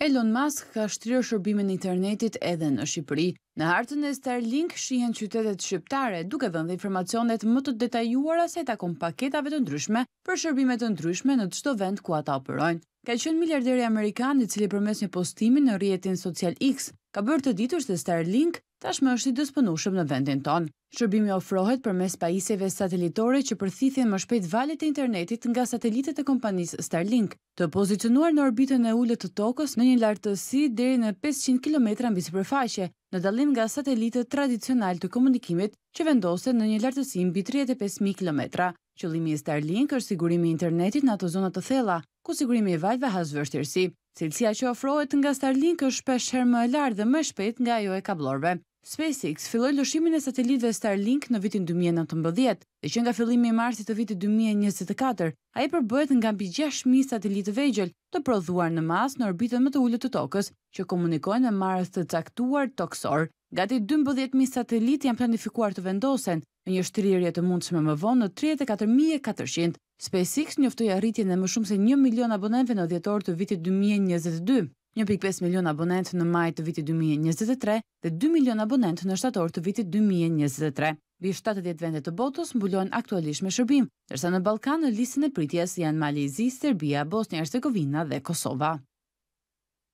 Elon Musk ka shtrirë shërbimin e internetit edhe në Shqipëri. Në hartën e Starlink shihen qytetet shqiptare, duke dhënë informacionet më të detajuara se i takon paketave të ndryshme për shërbime të ndryshme në çdo vend ku ata operojnë. Ka qenë miliarderi amerikan i cili përmes një postimi në rrjetin social X ka bërë të ditur se Starlink tashmë është i dëshpënueshëm në vendin tonë. Shërbimi ofrohet përmes pajisjeve satelitore që përthithin më shpejt valët e internetit nga satelitet e kompanisë Starlink, të pozicionuar në orbitën e ulët të tokës në një lartësi deri në 500 km mbi sipërfaqe, në dallim nga satelitët tradicional të komunikimit që vendosen në një lartësi mbi 35.000 km. Qëllimi i Starlink është sigurimi i internetit në ato zona të thella, ku sigurimi i valëve has vështirësi. Cilësia që ofrohet nga Starlink është shpeshherë më e lartë dhe më e shpejtë nga ajo e kablorëve. SpaceX filloi lëshimin e satelitëve Starlink në vitin 2019 dhe që nga fillimi i marsit të vitit 2024, ai përbëhet nga mbi 6.000 satelitë vegjël të prodhuar në masë në orbitën më të ulët të tokës, që komunikojnë me marrës të caktuar toksor. Gati 12.000 satelitë janë planifikuar të vendosen në një shtrirje të mundshme më vonë në 34.400. SpaceX njoftoi arritjen e më shumë se 1 milion abonentëve në dhjetor të vitit 2022. 1.5 milion abonentë në maj të vitit 2023 dhe 2 milion abonentë në shtator të vitit 2023. Mbi 70 vende të botës mbulojnë aktualisht me shërbim, ndërsa në Ballkan në listën e pritjes janë Malezi, Serbia, Bosnia Hercegovina dhe Kosova.